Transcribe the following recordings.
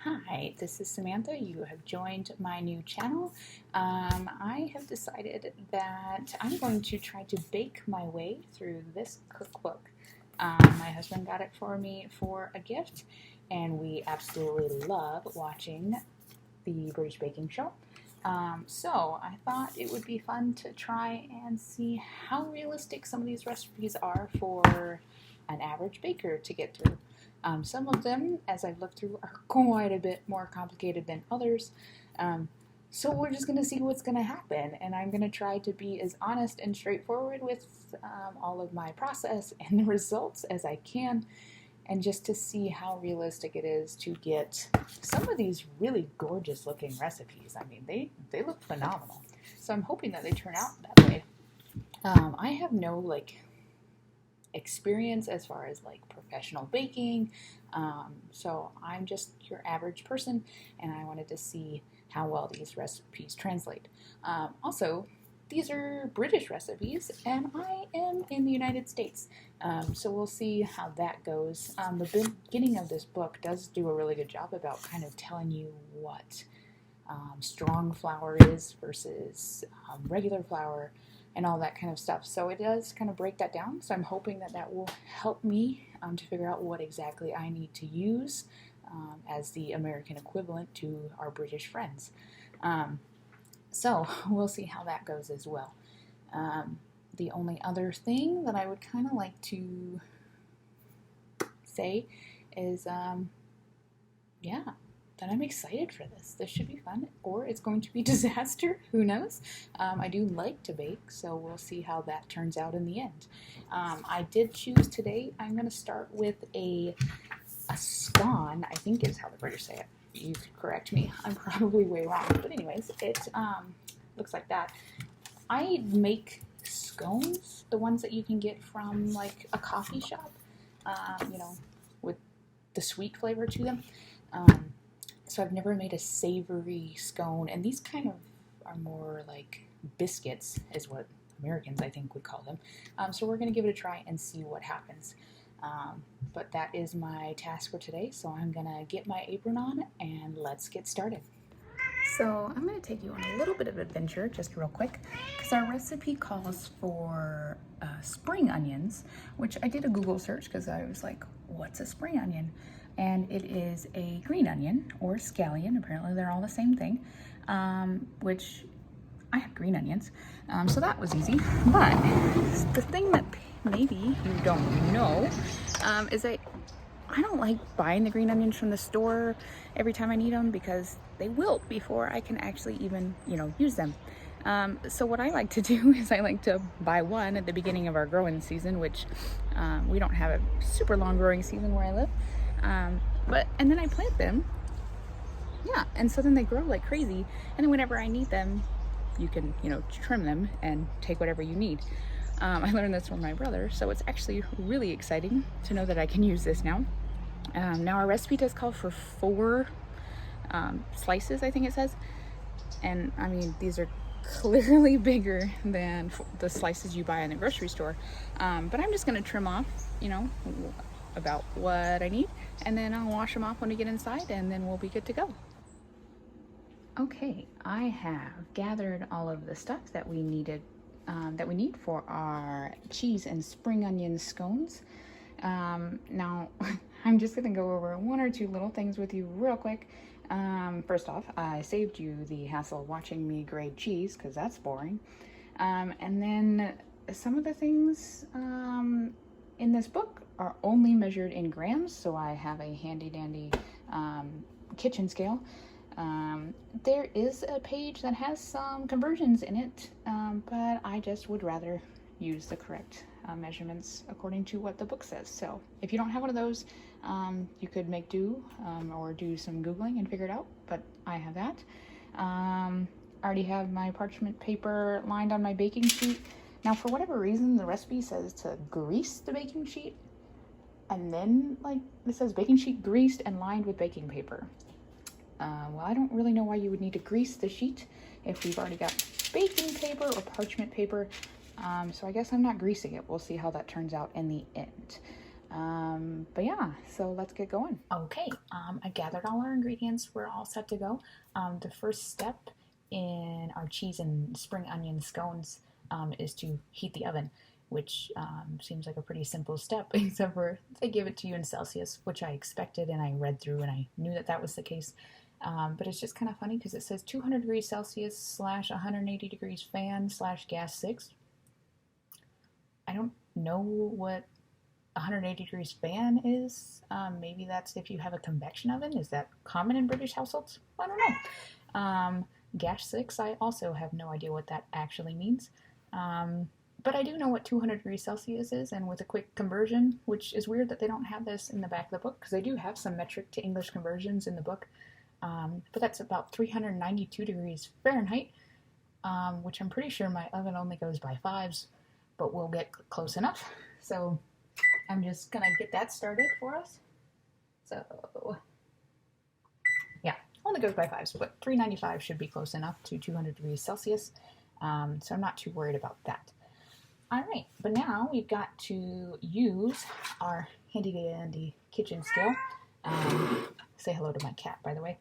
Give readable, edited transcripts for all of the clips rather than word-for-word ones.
Hi, this is Samantha. You have joined my new channel. I have decided that I'm going to try to bake my way through this cookbook. My husband got it for me for a gift, and we absolutely love watching the British baking show. So I thought it would be fun to try and see how realistic some of these recipes are for an average baker to get through. Some of them, as I've looked through, are quite a bit more complicated than others. So we're just going to see what's going to happen, and I'm going to try to be as honest and straightforward with all of my process and the results as I can, and just to see how realistic it is to get some of these really gorgeous looking recipes. I mean, they look phenomenal. So I'm hoping that they turn out that way. I have no experience as far as professional baking, so I'm just your average person, and I wanted to see how well these recipes translate. Also, these are British recipes, and I am in the United States, so we'll see how that goes. The beginning of this book does do a really good job about kind of telling you what strong flour is versus regular flour and all that kind of stuff. So it does kind of break that down. So I'm hoping that that will help me to figure out what exactly I need to use as the American equivalent to our British friends. So we'll see how that goes as well. The only other thing that I would kind of like to say is, yeah, that I'm excited for this. This should be fun, or it's going to be disaster. Who knows? I do like to bake, so we'll see how that turns out in the end. I did choose today. I'm going to start with a scone, I think is how the British say it. You could correct me. I'm probably way wrong. But anyways, it looks like that. I make scones, the ones that you can get from like a coffee shop, with the sweet flavor to them. So I've never made a savory scone, and these kind of are more like biscuits is what Americans I think would call them. So we're going to give it a try and see what happens. But that is my task for today, so I'm going to get my apron on and let's get started. So I'm going to take you on a little bit of adventure just real quick, because our recipe calls for spring onions, which I did a Google search because I was like, what's a spring onion? And it is a green onion or scallion. Apparently they're all the same thing, which I have green onions, so that was easy. But the thing that maybe you don't know is that I don't like buying the green onions from the store every time I need them, because they wilt before I can actually even, use them. So what I like to do is I like to buy one at the beginning of our growing season, which we don't have a super long growing season where I live. And then I plant them. Yeah, and so then they grow like crazy. And then whenever I need them, you can, trim them and take whatever you need. I learned this from my brother, so it's actually really exciting to know that I can use this now. Now our recipe does call for 4 slices, I think it says. And I mean, these are clearly bigger than the slices you buy in the grocery store. But I'm just gonna trim off, about what I need, and then I'll wash them off when we get inside, and then we'll be good to go. Okay, I have gathered all of the stuff that we need for our cheese and spring onion scones. Now, I'm just gonna go over 1 or 2 little things with you real quick. First off, I saved you the hassle of watching me grate cheese, because that's boring. And then some of the things in this book are only measured in grams, so I have a handy dandy kitchen scale. There is a page that has some conversions in it, but I just would rather use the correct measurements according to what the book says. So if you don't have one of those, you could make do, or do some Googling and figure it out, but I have that. I already have my parchment paper lined on my baking sheet. Now, for whatever reason, the recipe says to grease the baking sheet, and then it says baking sheet greased and lined with baking paper. Well, I don't really know why you would need to grease the sheet if we've already got baking paper or parchment paper. So I guess I'm not greasing it. We'll see how that turns out in the end. But yeah, so let's get going. Okay, I gathered all our ingredients. We're all set to go. The first step in our cheese and spring onion scones is to heat the oven, which seems like a pretty simple step, except for they give it to you in Celsius, which I expected and I read through and I knew that that was the case. But it's just kind of funny because it says 200 degrees Celsius / 180 degrees fan / gas 6. I don't know what 180 degrees fan is. Maybe that's if you have a convection oven. Is that common in British households? I don't know. Gas 6, I also have no idea what that actually means. But I do know what 200 degrees Celsius is, and with a quick conversion, which is weird that they don't have this in the back of the book, because they do have some metric to English conversions in the book. But that's about 392 degrees Fahrenheit, which I'm pretty sure my oven only goes by 5s, but we'll get close enough. So I'm just gonna get that started for us. So yeah, only goes by 5s, but 395 should be close enough to 200 degrees Celsius. So I'm not too worried about that. All right, but now we've got to use our handy dandy kitchen scale. Say hello to my cat, by the way.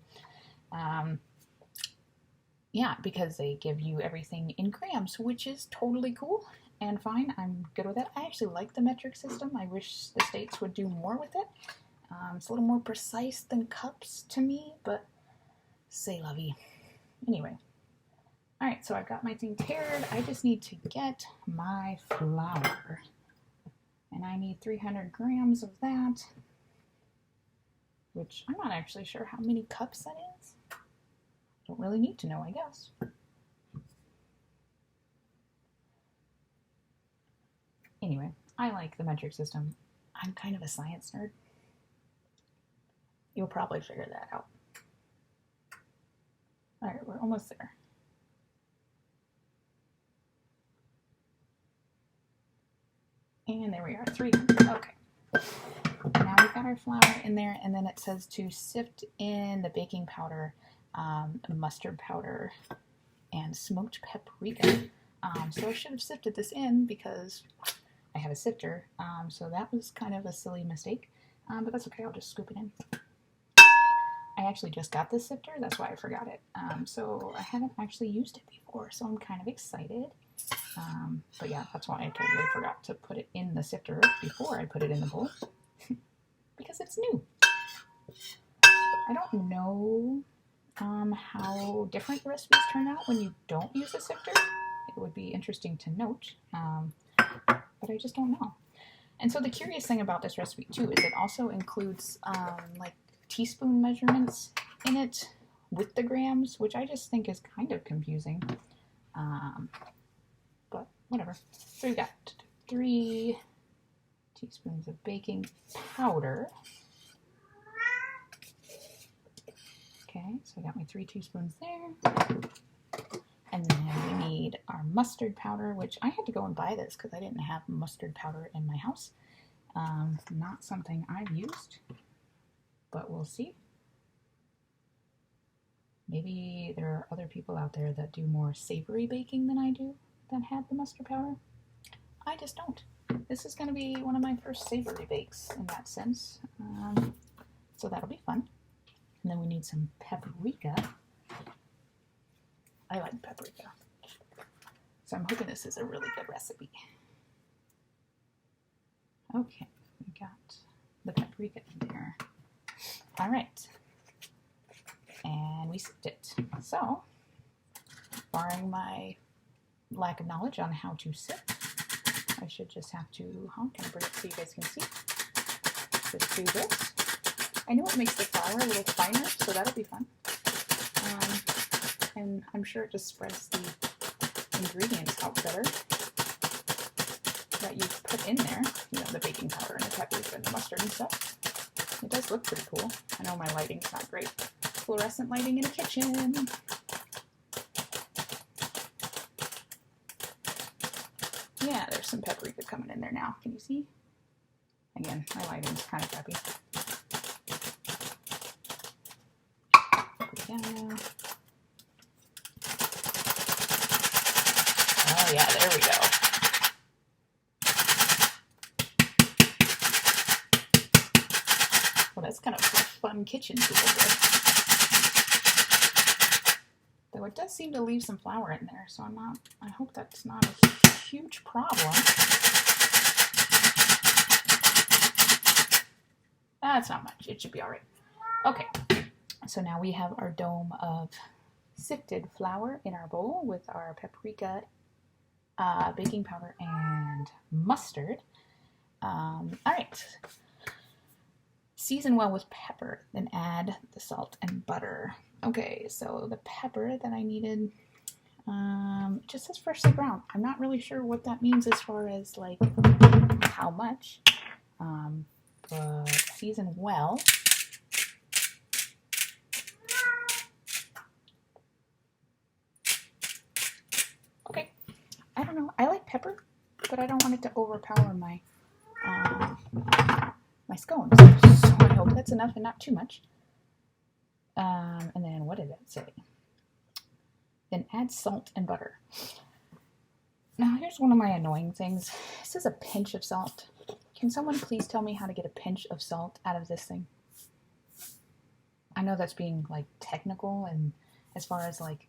Yeah, because they give you everything in grams, which is totally cool and fine. I'm good with it. I actually like the metric system. I wish the states would do more with it. It's a little more precise than cups to me, but c'est la vie. Anyway. All right, so I've got my thing paired. I just need to get my flour. And I need 300 grams of that, which I'm not actually sure how many cups that is. Don't really need to know, I guess. Anyway, I like the metric system. I'm kind of a science nerd. You'll probably figure that out. All right, we're almost there. And there we are, 300. Okay. Now we've got our flour in there, and then it says to sift in the baking powder, mustard powder, and smoked paprika. So I should have sifted this in because I have a sifter. So that was kind of a silly mistake, but that's okay. I'll just scoop it in. I actually just got this sifter. That's why I forgot it. So I haven't actually used it before, so I'm kind of excited. But yeah, that's why I totally forgot to put it in the sifter before I put it in the bowl. Because it's new. I don't know how different the recipes turn out when you don't use a sifter. It would be interesting to note, but I just don't know. And so the curious thing about this recipe too is it also includes like teaspoon measurements in it with the grams, which I just think is kind of confusing. But whatever. So we've got 3 teaspoons of baking powder. Okay, so I got my 3 teaspoons there. And then we need our mustard powder, which I had to go and buy this because I didn't have mustard powder in my house. Not something I've used, but we'll see. Maybe there are other people out there that do more savory baking than I do that have the mustard powder. I just don't. This is going to be one of my first savory bakes in that sense. So that'll be fun. And then we need some paprika. I like paprika. So I'm hoping this is a really good recipe. Okay, we got the paprika in there. All right. And we sipped it. So, barring my lack of knowledge on how to sip, I should just have to, can I bring it so you guys can see? Just do this. I know it makes the flour a little finer, so that'll be fun. And I'm sure it just spreads the ingredients out better that you put in there. You know, the baking powder and the paprika and the mustard and stuff. It does look pretty cool. I know my lighting's not great. Fluorescent lighting in a kitchen. Yeah, there's some paprika coming in there now. Can you see? Again, my lighting's kind of crappy. Paprika. Oh yeah, there we go. kitchen tool here. Though it does seem to leave some flour in there, so I hope that's not a huge problem. That's not much. It should be all right. Okay, so now we have our dome of sifted flour in our bowl with our paprika, baking powder, and mustard. All right. Season well with pepper, then add the salt and butter. Okay, so the pepper that I needed, it just says freshly ground. I'm not really sure what that means as far as like how much, but season well. Okay, I don't know. I like pepper, but I don't want it to overpower my my scones. So I hope that's enough and not too much. And then what did it say? Then add salt and butter. Now here's one of my annoying things. It says a pinch of salt. Can someone please tell me how to get a pinch of salt out of this thing? I know that's being like technical and as far as like,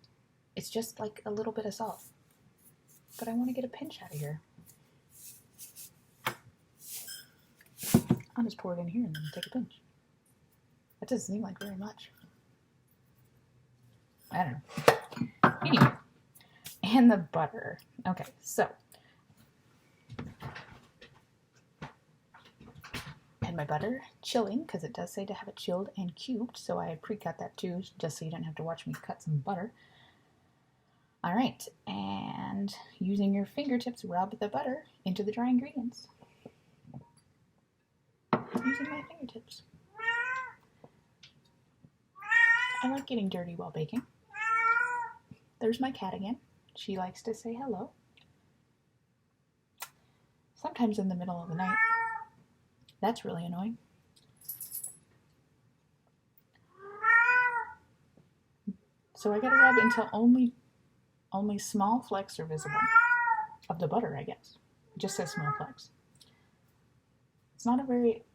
it's just like a little bit of salt. But I want to get a pinch out of here. I'll just pour it in here and then take a pinch. That doesn't seem like very much. I don't know. Anyway, and the butter. Okay, so had my butter chilling because it does say to have it chilled and cubed, so I pre-cut that too, just so you don't have to watch me cut some butter. All right, and using your fingertips, rub the butter into the dry ingredients. Using my fingertips. I like getting dirty while baking. There's my cat again. She likes to say hello. Sometimes in the middle of the night. That's really annoying. So I gotta rub until only small flecks are visible of the butter, I guess. It just says small flecks. It's not a very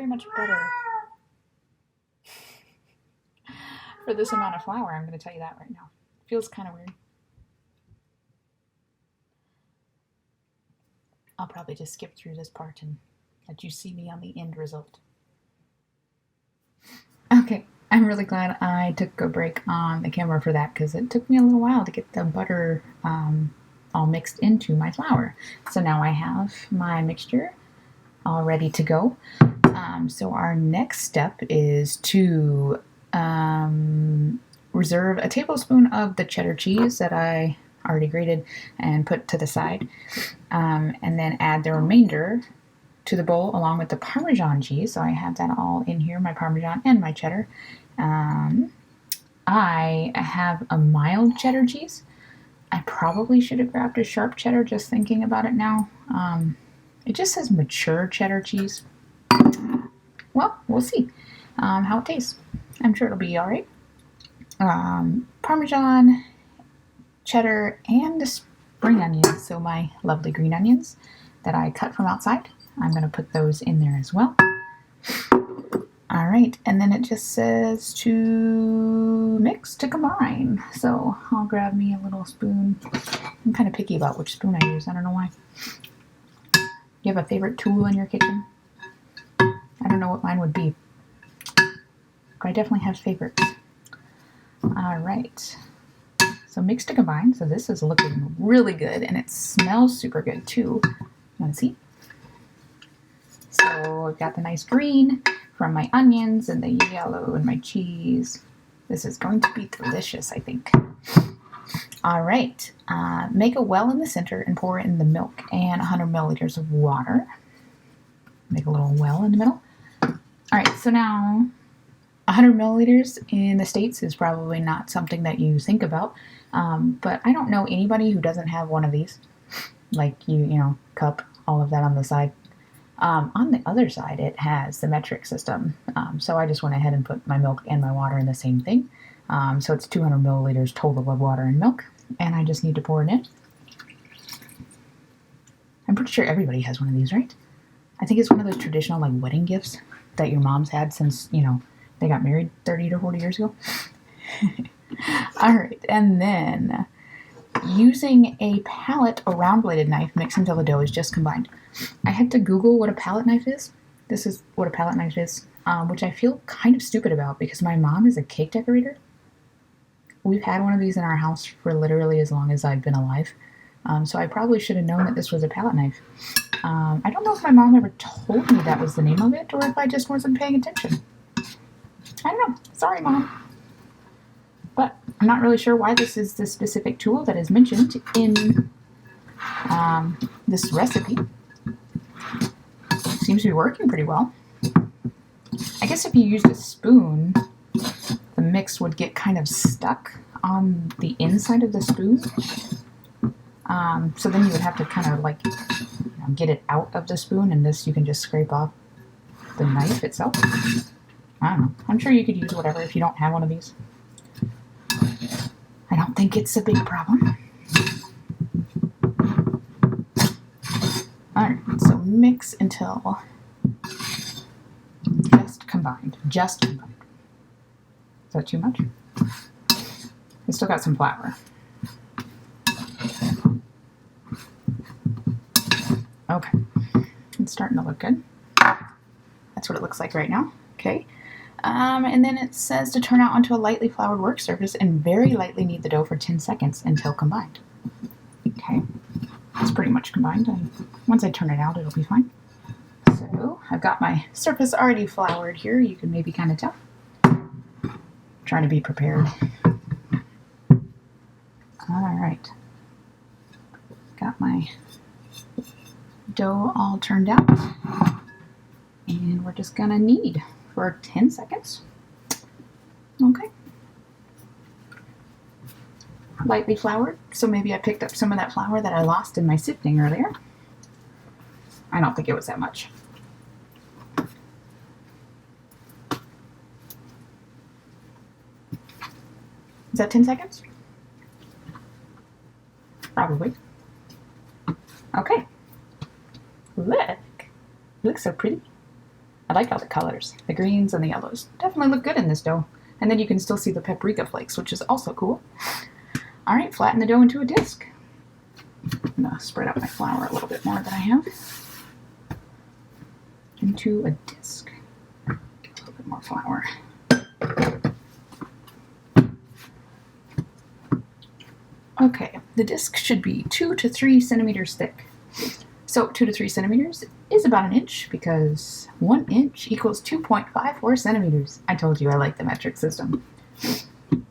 much butter for this amount of flour, I'm going to tell you that right now. Feels kind of weird. I'll probably just skip through this part and let you see me on the end result. Okay, I'm really glad I took a break on the camera for that because it took me a little while to get the butter all mixed into my flour. So now I have my mixture all ready to go. So our next step is to reserve a tablespoon of the cheddar cheese that I already grated and put to the side, and then add the remainder to the bowl along with the Parmesan cheese. So I have that all in here, my Parmesan and my cheddar. I have a mild cheddar cheese. I probably should have grabbed a sharp cheddar, just thinking about it now. It just says mature cheddar cheese. Well, we'll see how it tastes. I'm sure it'll be all right. Parmesan, cheddar, and the spring onions. So my lovely green onions that I cut from outside. I'm going to put those in there as well. All right, and then it just says to mix to combine. So I'll grab me a little spoon. I'm kind of picky about which spoon I use. I don't know why. You have a favorite tool in your kitchen? I don't know what mine would be, but I definitely have favorites. All right, so mix to combine. So this is looking really good, and it smells super good too. You want to see? So I've got the nice green from my onions and the yellow and my cheese. This is going to be delicious, I think. All right, make a well in the center and pour in the milk and 100 milliliters of water. Make a little well in the middle. All right, so now 100 milliliters in the States is probably not something that you think about, but I don't know anybody who doesn't have one of these, like you know, cup, all of that on the side. On the other side, it has the metric system, so I just went ahead and put my milk and my water in the same thing. So it's 200 milliliters total of water and milk, and I just need to pour it in. I'm pretty sure everybody has one of these, right? I think it's one of those traditional like wedding gifts that your mom's had since, you know, They got married 30 to 40 years ago. All right, and then using a palette or round bladed knife, mix until the dough is just combined. I had to Google what a palette knife is. This is what a palette knife is, which I feel kind of stupid about because my mom is a cake decorator. We've had one of these in our house for literally as long as I've been alive. So I probably should have known that this was a palette knife. I don't know if my mom ever told me that was the name of it or if I just wasn't paying attention. I don't know. Sorry, Mom. But I'm not really sure why this is the specific tool that is mentioned in this recipe. Seems to be working pretty well. I guess if you used a spoon, the mix would get kind of stuck on the inside of the spoon. So then you would have to kind of like get it out of the spoon, and this you can just scrape off the knife itself. I don't know. I'm sure you could use whatever if you don't have one of these. I don't think it's a big problem. Alright, so mix until just combined. Just combined. Is that too much? I still got some flour. Okay, it's starting to look good. That's what it looks like right now. Okay, and then it says to turn out onto a lightly floured work surface and very lightly knead the dough for 10 seconds until combined. Okay, it's pretty much combined. Once I turn it out, it'll be fine. So I've got my surface already floured here. You can maybe kind of tell. Trying to be prepared. All right, got my dough all turned out, and we're just gonna knead for 10 seconds. Okay, lightly floured, so maybe I picked up some of that flour that I lost in my sifting earlier. I don't think it was that much. Is that 10 seconds? Probably. Okay. Look. It looks so pretty. I like all the colors. The greens and the yellows definitely look good in this dough. And then you can still see the paprika flakes, which is also cool. All right, flatten the dough into a disc. I'm going to spread out my flour a little bit more than I have. Into a disc. Get a little bit more flour. Okay, the disc should be 2 to 3 centimeters thick. So 2 to 3 centimeters is about an inch because 1 inch equals 2.54 centimeters. I told you I like the metric system. I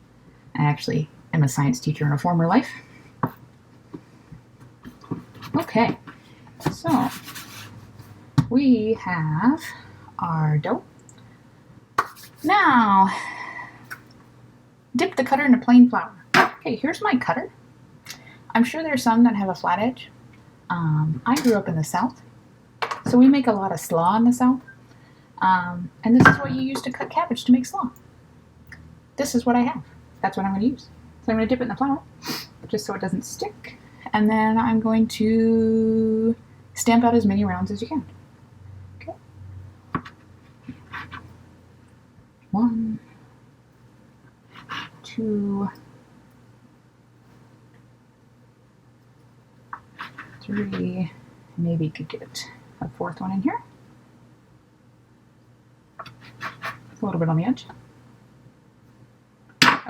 actually am a science teacher in a former life. Okay, so we have our dough. Now, dip the cutter into plain flour. Okay, here's my cutter. I'm sure there's some that have a flat edge. I grew up in the South, so we make a lot of slaw in the South. And this is what you use to cut cabbage to make slaw. This is what I have. That's what I'm going to use. So I'm going to dip it in the flour, just so it doesn't stick. And then I'm going to stamp out as many rounds as you can. Okay. 1, 2, 3, maybe you could get a 4th one in here. A little bit on the edge.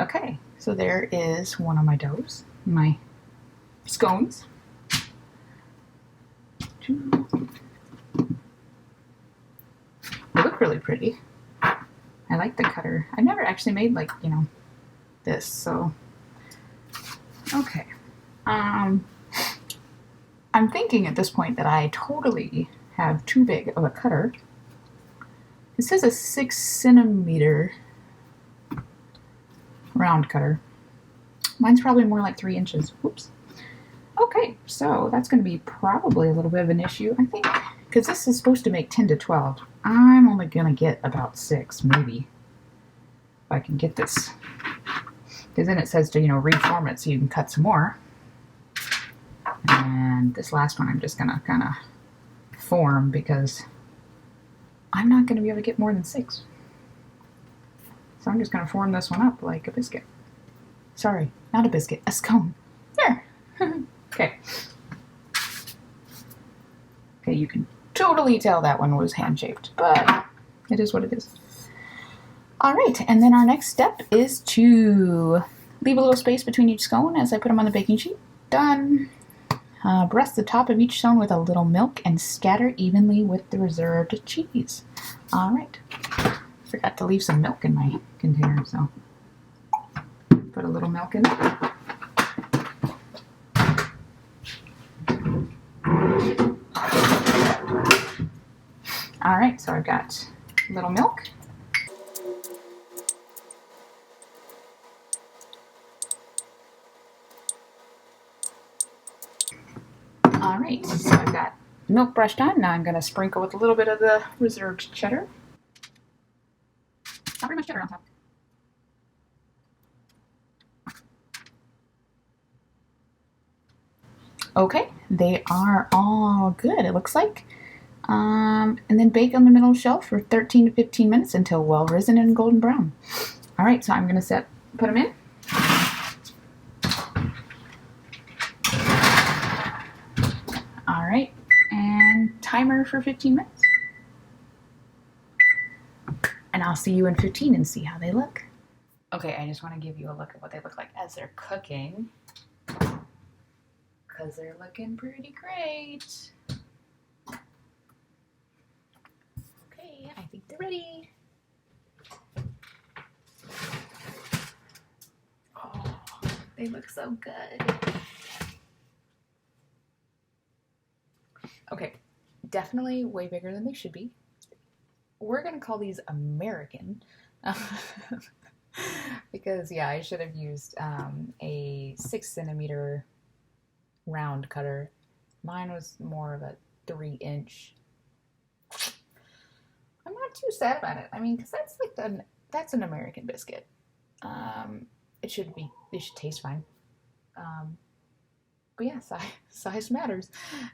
Okay, so there is one of my doughs, my scones. 2. They look really pretty. I like the cutter. I've never actually made this, so okay. I'm thinking at this point that I totally have too big of a cutter. It says a 6 centimeter round cutter. Mine's probably more like 3 inches. Whoops. Okay, so that's going to be probably a little bit of an issue, I think, because this is supposed to make 10 to 12. I'm only going to get about 6, maybe, if I can get this. Because then it says to, reform it so you can cut some more. And this last one I'm just going to kind of form because I'm not going to be able to get more than 6. So I'm just going to form this one up like a biscuit. Sorry, not a biscuit, a scone. There. Okay. Okay, you can totally tell that one was hand-shaped, but it is what it is. All right, and then our next step is to leave a little space between each scone as I put them on the baking sheet. Done. Brush the top of each scone with a little milk and scatter evenly with the reserved cheese. All right. Forgot to leave some milk in my container, so put a little milk in there. All right, so I've got a little milk. All right, so I've got milk brushed on. Now I'm going to sprinkle with a little bit of the reserved cheddar. Not very much cheddar on top. Okay, they are all good, it looks like. And then bake on the middle shelf for 13 to 15 minutes until well risen and golden brown. All right, so I'm going to put them in. All right, and timer for 15 minutes. And I'll see you in 15 and see how they look. Okay, I just want to give you a look at what they look like as they're cooking, because they're looking pretty great. Okay, I think they're ready. Oh, they look so good. Okay, definitely way bigger than they should be. We're gonna call these American because yeah, I should have used a 6 centimeter round cutter. Mine was more of a 3-inch. I'm not too sad about it. I mean, because that's an American biscuit. They should taste fine. But yeah, size matters.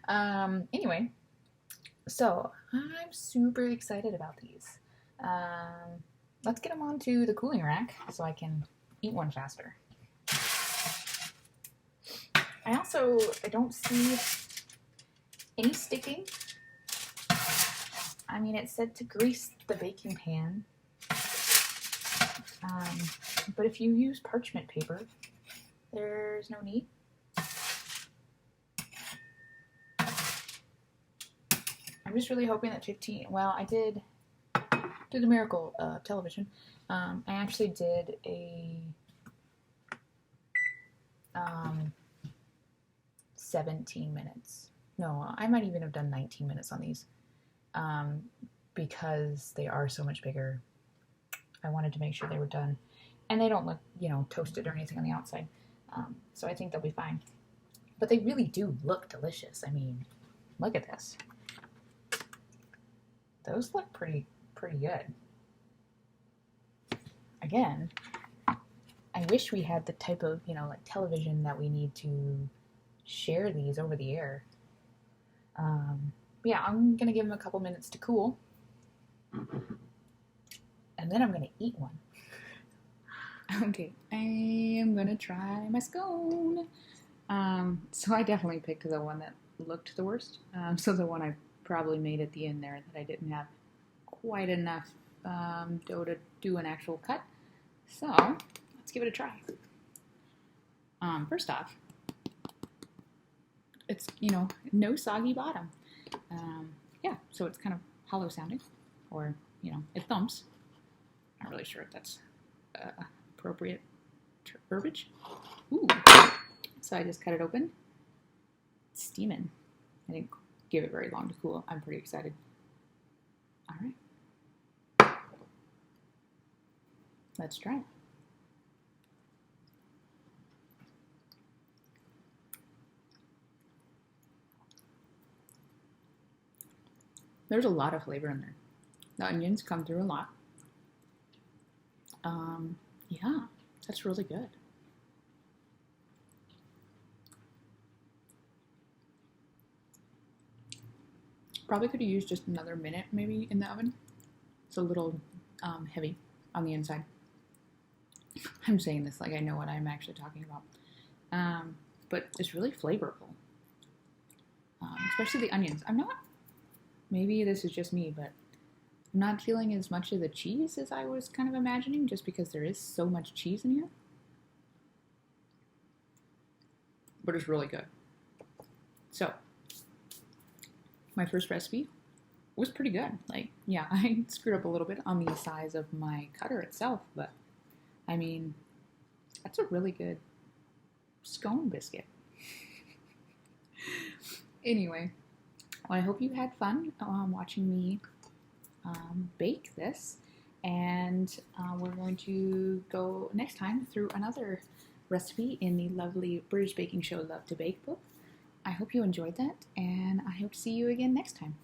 Anyway, so I'm super excited about these. Let's get them onto the cooling rack so I can eat one faster. I don't see any sticking. I mean, it said to grease the baking pan. But if you use parchment paper, there's no need. I'm just really hoping that 15, well, I did the Miracle television. I actually did a 17 minutes. No, I might even have done 19 minutes on these because they are so much bigger. I wanted to make sure they were done. And they don't look, toasted or anything on the outside. So I think they'll be fine. But they really do look delicious. I mean, look at this. Those look pretty good. Again, I wish we had the type of, like television that we need to share these over the air. Yeah, I'm going to give them a couple minutes to cool. And then I'm going to eat one. Okay, I am going to try my scone. So I definitely picked the one that looked the worst. So the one I probably made at the end there that I didn't have quite enough dough to do an actual cut. So let's give it a try. First off, it's, no soggy bottom. Yeah, so it's kind of hollow sounding, or, it thumps. Not really sure if that's appropriate verbiage. Ooh. So I just cut it open. It's steaming. I didn't give it very long to cool. I'm pretty excited. All right. Let's try it. There's a lot of flavor in there. The onions come through a lot. Yeah, that's really good. Probably could have used just another minute maybe in the oven. It's a little heavy on the inside. I'm saying this like I know what I'm actually talking about. But it's really flavorful, especially the onions. I'm not, maybe this is just me, but I'm not feeling as much of the cheese as I was kind of imagining, just because there is so much cheese in here. But it's really good. So, my first recipe was pretty good. Like, yeah, I screwed up a little bit on the size of my cutter itself, but I mean, that's a really good scone biscuit. Anyway, well, I hope you had fun watching me bake this, and we're going to go next time through another recipe in the lovely British baking show Love to Bake book. I hope you enjoyed that, and I hope to see you again next time.